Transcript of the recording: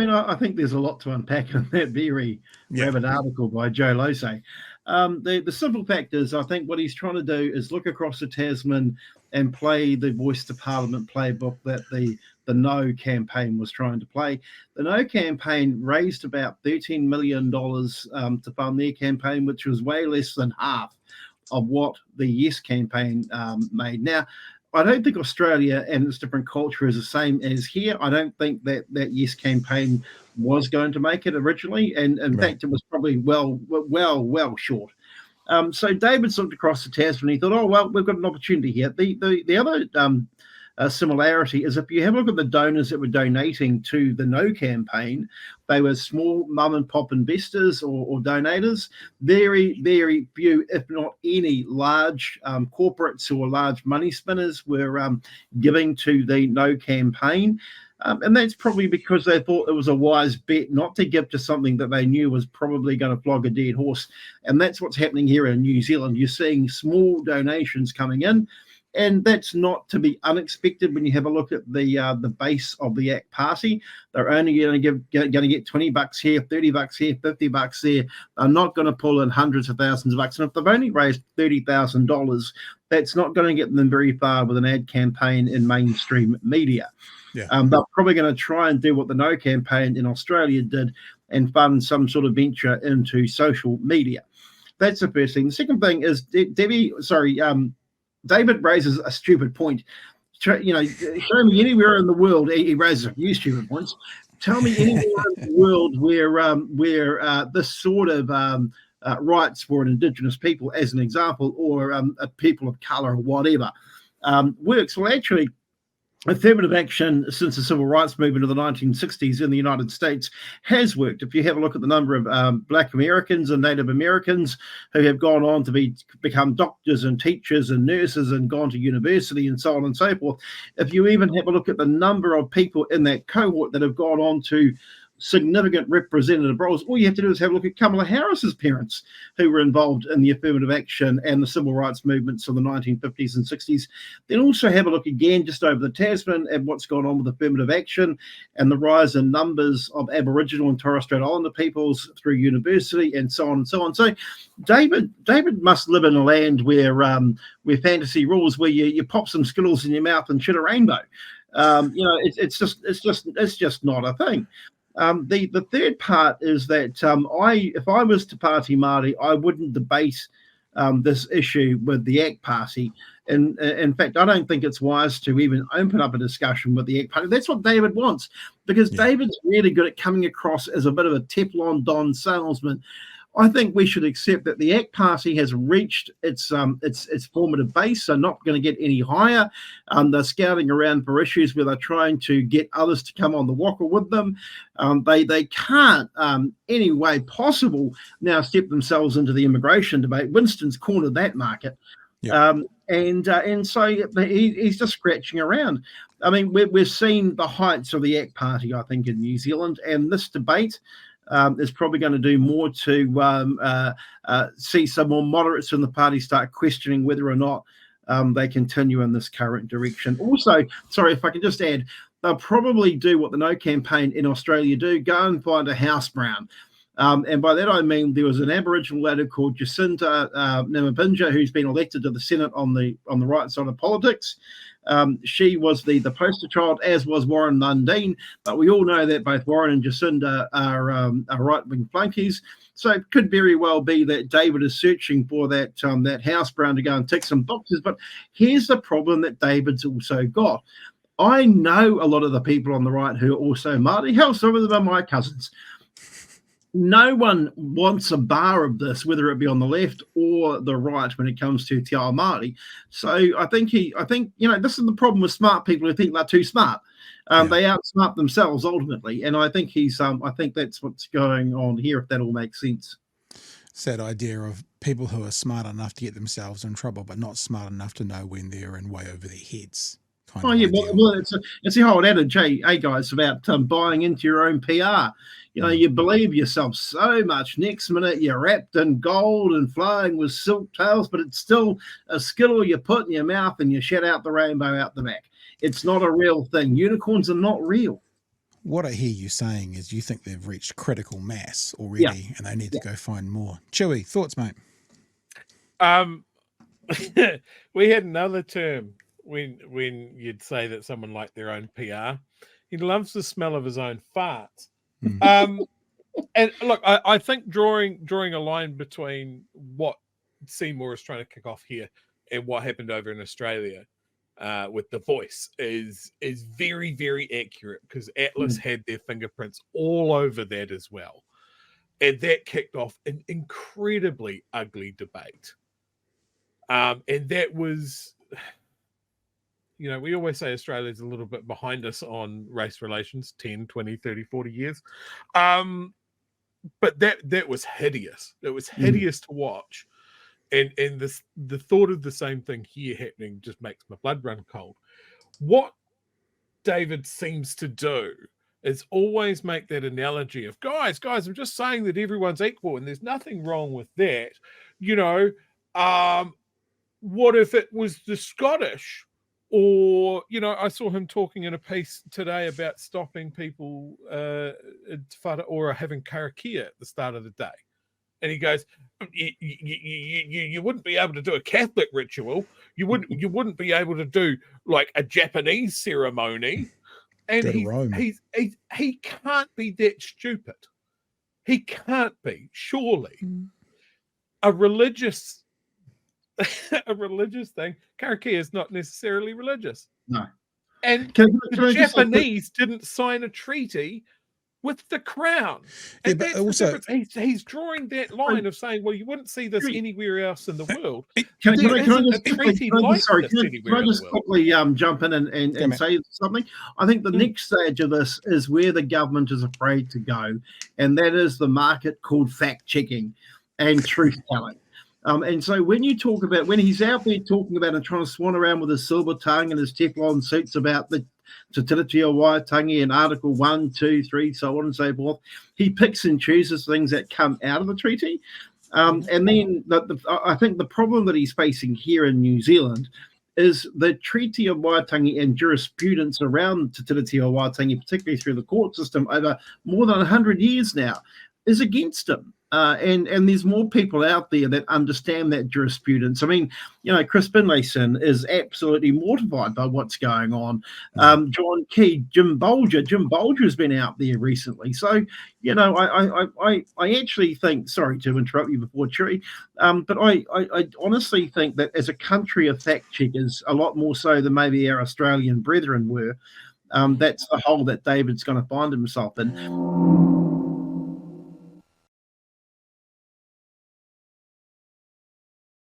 mean, I think there's a lot to unpack in that very rabid article by Joe Losey. The simple fact is, I think what he's trying to do is look across the Tasman and play the Voice to Parliament playbook that the No campaign was trying to play. The No campaign raised about $13 million to fund their campaign, which was way less than half of what the Yes campaign made. Now, I don't think Australia and its different culture is the same as here. I don't think that Yes campaign was going to make it originally, and in fact, it was probably well short. So David's looked across the Tasman and he thought, oh, well, we've got an opportunity here. The other similarity is if you have a look at the donors that were donating to the No campaign, they were small mum and pop investors or donators. Very, very few, if not any, large corporates or large money spinners were giving to the No campaign. And that's probably because they thought it was a wise bet not to give to something that they knew was probably going to flog a dead horse. And that's what's happening here in New Zealand. You're seeing small donations coming in, and that's not to be unexpected when you have a look at the base of the ACT Party. They're only going to get $20 here, $30 here, $50 there. They're not going to pull in hundreds of thousands of bucks. And if they've only raised $30,000, that's not going to get them very far with an ad campaign in mainstream media. Yeah. They're probably going to try and do what the No campaign in Australia did and fund some sort of venture into social media. That's the first thing. The second thing is David raises a stupid point. Show me anywhere in the world. He raises a few stupid points. Tell me anywhere in the world where this sort of rights for an Indigenous people, as an example, or a people of colour or whatever, works. Well, actually, affirmative action since the civil rights movement of the 1960s in the United States has worked. If you have a look at the number of Black Americans and Native Americans who have gone on to become doctors and teachers and nurses and gone to university and so on and so forth, if you even have a look at the number of people in that cohort that have gone on to significant representative roles, all you have to do is have a look at Kamala Harris's parents who were involved in the affirmative action and the civil rights movements of the 1950s and 60s. Then also have a look again just over the Tasman at what's gone on with affirmative action and the rise in numbers of Aboriginal and Torres Strait Islander peoples through university and so on and so on. So David must live in a land where fantasy rules, where you pop some Skittles in your mouth and shit a rainbow. It's just not a thing. The third part is that if I was to Party Māori, I wouldn't debate this issue with the ACT Party. And in fact, I don't think it's wise to even open up a discussion with the ACT Party. That's what David wants, because David's really good at coming across as a bit of a Teflon Don salesman. I think we should accept that the ACT Party has reached its formative base, so not going to get any higher. They're scouting around for issues where they're trying to get others to come on the walker with them. They can't, any way possible, now step themselves into the immigration debate. Winston's cornered that market. Yeah. And so he's just scratching around. I mean, we've seen the heights of the ACT Party, I think, in New Zealand, and this debate is probably going to do more to see some more moderates in the party start questioning whether or not they continue in this current direction. Also, sorry, if I can just add, they'll probably do what the No campaign in Australia do, go and find a house brown. And by that I mean there was an Aboriginal lady called Jacinta Namapinja who's been elected to the Senate on the right side of politics. She was the poster child, as was Warren Mundine, but we all know that both Warren and Jacinda are right-wing flunkies. So it could very well be that David is searching for that house brown to go and tick some boxes. But here's the problem that David's also got. I know a lot of the people on the right who are also Māori. Hell, some of them are my cousins. No one wants a bar of this, whether it be on the left or the right, when it comes to Te Ao Māori. So I think this is the problem with smart people who think they're too smart. They outsmart themselves ultimately, and I think I think that's what's going on here. If that all makes sense. It's that idea of people who are smart enough to get themselves in trouble, but not smart enough to know when they're in way over their heads. Well, it's the whole adage, hey guys, about buying into your own PR. You believe yourself so much. Next minute, you're wrapped in gold and flying with silk tails, but it's still a skittle you put in your mouth and you shed out the rainbow out the back. It's not a real thing. Unicorns are not real. What I hear you saying is you think they've reached critical mass already and they need to go find more. Chewy, thoughts, mate? We had another term when you'd say that someone liked their own PR. He loves the smell of his own farts. And look, I think drawing a line between what Seymour is trying to kick off here and what happened over in Australia with The Voice is very, very accurate, because Atlas had their fingerprints all over that as well. And that kicked off an incredibly ugly debate. And that was, we always say Australia's a little bit behind us on race relations, 10, 20, 30, 40 years. But that was hideous. It was hideous to watch. And the thought of the same thing here happening just makes my blood run cold. What David seems to do is always make that analogy of, guys, I'm just saying that everyone's equal and there's nothing wrong with that. What if it was the Scottish? Or, I saw him talking in a piece today about stopping people or having karakia at the start of the day. And he goes, you wouldn't be able to do a Catholic ritual. You wouldn't be able to do like a Japanese ceremony. And he can't be that stupid. He can't be, surely. A religious thing. Karakia is not necessarily religious. No. And the Japanese didn't sign a treaty with the crown. And that's also, the difference. He's drawing that line of saying, well, you wouldn't see this anywhere else in the world. Can I just quickly jump in and say something? I think the next stage of this is where the government is afraid to go, and that is the market called fact-checking and truth-telling. And so when you talk about, when he's out there talking about and trying to swan around with his silver tongue and his Teflon suits about the Te Tiriti o Waitangi and Article 1, 2, 3, so on and so forth, he picks and chooses things that come out of the treaty. And then I think the problem that he's facing here in New Zealand is the Treaty of Waitangi and jurisprudence around Te Tiriti o Waitangi, particularly through the court system over more than 100 years now, is against him. And there's more people out there that understand that jurisprudence. I mean, Chris Finlayson is absolutely mortified by what's going on. John Key, Jim Bolger has been out there recently. So, I actually think, sorry to interrupt you before, Chewy, but I honestly think that as a country of fact checkers, a lot more so than maybe our Australian brethren were, that's the hole that David's going to find himself in.